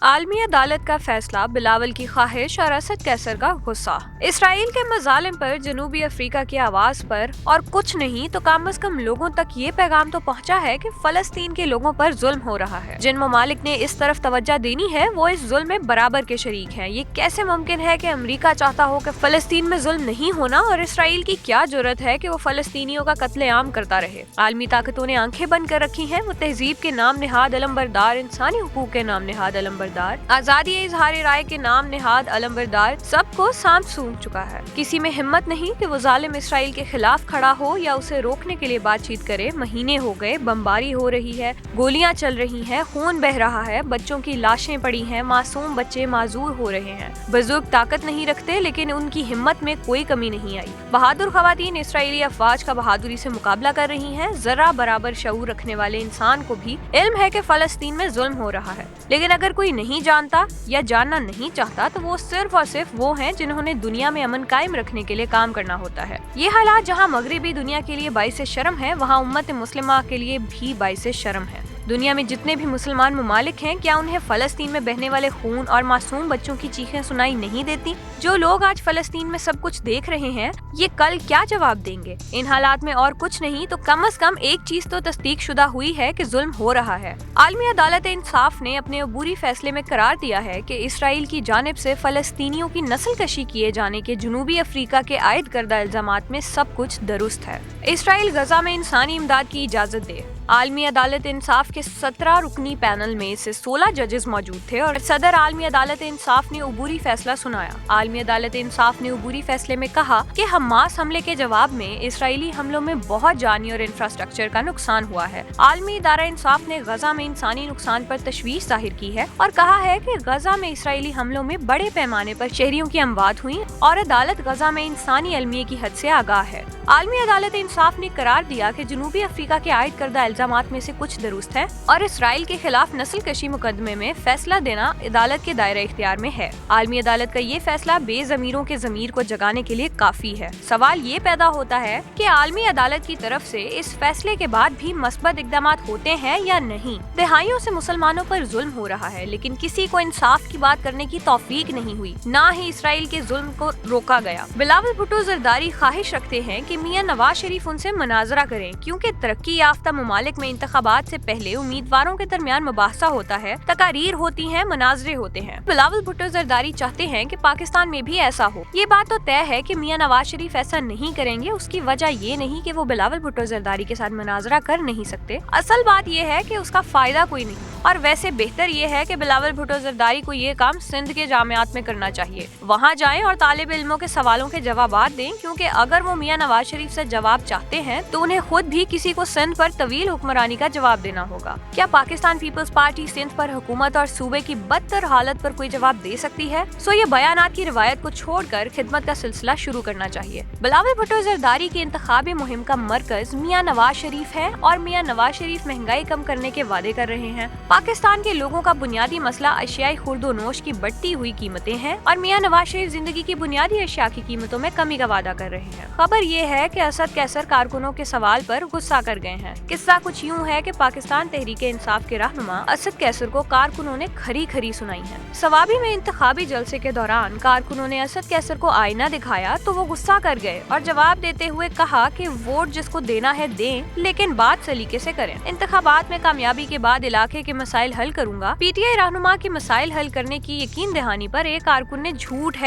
عالمی عدالت کا فیصلہ، بلاول کی خواہش اور اسد قیصر کا غصہ۔ اسرائیل کے مظالم پر، جنوبی افریقہ کی آواز پر اور کچھ نہیں تو کم از کم لوگوں تک یہ پیغام تو پہنچا ہے کہ فلسطین کے لوگوں پر ظلم ہو رہا ہے۔ جن ممالک نے اس طرف توجہ دینی ہے وہ اس ظلم میں برابر کے شریک ہیں۔ یہ کیسے ممکن ہے کہ امریکہ چاہتا ہو کہ فلسطین میں ظلم نہیں ہونا، اور اسرائیل کی کیا جرأت ہے کہ وہ فلسطینیوں کا قتل عام کرتا رہے؟ عالمی طاقتوں نے آنکھیں بند کر رکھی ہیں۔ وہ تہذیب کے نام نہاد علمبردار، انسانی حقوق کے نام نہاد علمبردار، آزادی اظہار رائے کے نام نہاد علمبردار سب کو سانپ سونگ چکا ہے۔ کسی میں ہمت نہیں کہ وہ ظالم اسرائیل کے خلاف کھڑا ہو یا اسے روکنے کے لیے بات چیت کرے۔ مہینے ہو گئے، بمباری ہو رہی ہے، گولیاں چل رہی ہیں، خون بہ رہا ہے، بچوں کی لاشیں پڑی ہیں، معصوم بچے معذور ہو رہے ہیں۔ بزرگ طاقت نہیں رکھتے لیکن ان کی ہمت میں کوئی کمی نہیں آئی۔ بہادر خواتین اسرائیلی افواج کا بہادری سے مقابلہ کر رہی ہیں۔ ذرا برابر شعور رکھنے والے انسان کو بھی علم ہے کہ فلسطین میں ظلم ہو رہا ہے، لیکن اگر کوئی نہیں جانتا یا جاننا نہیں چاہتا تو وہ صرف اور صرف وہ ہیں جنہوں نے دنیا میں امن قائم رکھنے کے لیے کام کرنا ہوتا ہے۔ یہ حالات جہاں مغربی دنیا کے لیے باعث شرم ہے، وہاں امت مسلمہ کے لیے بھی باعث شرم ہے۔ دنیا میں جتنے بھی مسلمان ممالک ہیں، کیا انہیں فلسطین میں بہنے والے خون اور معصوم بچوں کی چیخیں سنائی نہیں دیتی؟ جو لوگ آج فلسطین میں سب کچھ دیکھ رہے ہیں، یہ کل کیا جواب دیں گے؟ ان حالات میں اور کچھ نہیں تو کم از کم ایک چیز تو تصدیق شدہ ہوئی ہے کہ ظلم ہو رہا ہے۔ عالمی عدالت انصاف نے اپنے عبوری فیصلے میں قرار دیا ہے کہ اسرائیل کی جانب سے فلسطینیوں کی نسل کشی کیے جانے کے جنوبی افریقہ کے عائد کردہ الزامات میں سب کچھ درست ہے۔ اسرائیل غزہ میں انسانی امداد کی اجازت دے۔ عالمی عدالت انصاف کے 17 رکنی پینل میں سے 16 ججز موجود تھے اور صدر عالمی عدالت انصاف نے عبوری فیصلہ سنایا۔ عالمی عدالت انصاف نے عبوری فیصلے میں کہا کہ حماس حملے کے جواب میں اسرائیلی حملوں میں بہت جانی اور انفراسٹرکچر کا نقصان ہوا ہے۔ عالمی ادارہ انصاف نے غزہ میں انسانی نقصان پر تشویش ظاہر کی ہے اور کہا ہے کہ غزہ میں اسرائیلی حملوں میں بڑے پیمانے پر شہریوں کی اموات ہوئی اور عدالت غزہ میں انسانی المیے کی حد سے آگاہ ہے۔ عالمی عدالت انصاف نے قرار دیا کہ جنوبی افریقہ کے عائد کردہ الزامات میں سے کچھ درست ہیں اور اسرائیل کے خلاف نسل کشی مقدمے میں فیصلہ دینا عدالت کے دائرہ اختیار میں ہے۔ عالمی عدالت کا یہ فیصلہ بے ضمیروں کے ضمیر کو جگانے کے لیے کافی ہے۔ سوال یہ پیدا ہوتا ہے کہ عالمی عدالت کی طرف سے اس فیصلے کے بعد بھی مثبت اقدامات ہوتے ہیں یا نہیں۔ دہائیوں سے مسلمانوں پر ظلم ہو رہا ہے لیکن کسی کو انصاف کی بات کرنے کی توفیق نہیں ہوئی، نہ ہی اسرائیل کے ظلم کو روکا گیا۔ بلاول بھٹو زرداری خواہش رکھتے ہیں کہ میاں نواز شریف ان سے مناظرہ کریں، کیونکہ ترقی یافتہ ممالک میں انتخابات سے پہلے امیدواروں کے درمیان مباحثہ ہوتا ہے، تقاریر ہوتی ہیں، مناظرے ہوتے ہیں۔ بلاول بھٹو زرداری چاہتے ہیں کہ پاکستان میں بھی ایسا ہو۔ یہ بات تو طے ہے کہ میاں نواز شریف ایسا نہیں کریں گے۔ اس کی وجہ یہ نہیں کہ وہ بلاول بھٹو زرداری کے ساتھ مناظرہ کر نہیں سکتے، اصل بات یہ ہے کہ اس کا فائدہ کوئی نہیں، اور ویسے بہتر یہ ہے کہ بلاول بھٹو زرداری کو یہ کام سندھ کے جامعات میں کرنا چاہیے۔ وہاں جائیں اور طالب علموں کے سوالوں کے جوابات دیں، کیونکہ اگر وہ میاں نواز شریف سے جواب چاہتے ہیں تو انہیں خود بھی کسی کو سندھ پر طویل حکمرانی کا جواب دینا ہوگا۔ کیا پاکستان پیپلز پارٹی سندھ پر حکومت اور صوبے کی بدتر حالت پر کوئی جواب دے سکتی ہے؟ سو یہ بیانات کی روایت کو چھوڑ کر خدمت کا سلسلہ شروع کرنا چاہیے۔ بلاول بھٹو زرداری کی انتخابی مہم کا مرکز میاں نواز شریف ہے اور میاں نواز شریف مہنگائی کم کرنے کے وعدے کر رہے ہیں۔ پاکستان کے لوگوں کا بنیادی مسئلہ اشیاء خورد و نوش کی بڑھتی ہوئی قیمتیں ہیں اور میاں نواز شریف زندگی کی بنیادی اشیاء کی قیمتوں میں کمی کا وعدہ کر رہے ہیں۔ خبر یہ ہے کہ اسد قیصر کارکنوں کے سوال پر غصہ کر گئے ہیں۔ قصہ کچھ یوں ہے کہ پاکستان تحریک انصاف کے رہنما اسد قیصر کو کارکنوں نے کھری کھری سنائی ہے۔ ثوابی میں انتخابی جلسے کے دوران کارکنوں نے اسد قیصر کو آئینہ دکھایا تو وہ غصہ کر گئے اور جواب دیتے ہوئے کہا کہ ووٹ جس کو دینا ہے دیں، لیکن بات سلیقے سے کریں۔ انتخابات میں کامیابی کے بعد علاقے کے مسائل حل کروں گا۔ پی ٹی آئی رہنما کے مسائل حل کرنے کی یقین دہانی پر ایک کارکن نے جھوٹ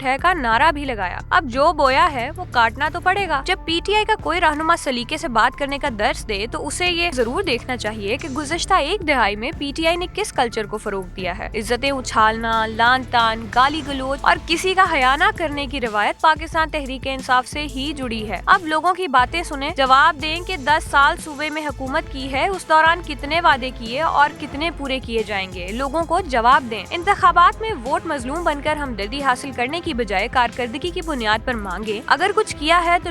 ہے کا نعرہ بھی لگایا۔ اب جو بویا ہے وہ کاٹنا تو پڑے گا۔ جب پی ٹی آئی کا کوئی رہنما سلیقے سے بات کرنے کا درس دے تو اسے یہ ضرور دیکھنا چاہیے کہ گزشتہ ایک دہائی میں پی ٹی آئی نے کس کلچر کو فروغ دیا ہے۔ عزتیں اچھالنا، لان تان، گالی گلوچ اور کسی کا حیا نہ کرنے کی روایت پاکستان تحریک انصاف سے ہی جڑی ہے۔ اب لوگوں کی باتیں سنیں، جواب دیں کہ 10 سال صوبے میں حکومت کی ہے، اس دوران کتنے وعدے کیے اور کتنے پورے کیے جائیں گے۔ لوگوں کو جواب دیں۔ انتخابات میں ووٹ مظلوم بن کر ہمدردی حاصل کرنے کی بجائے کارکردگی کی بنیاد پر مانگیں۔ اگر کچھ کیا ہے تو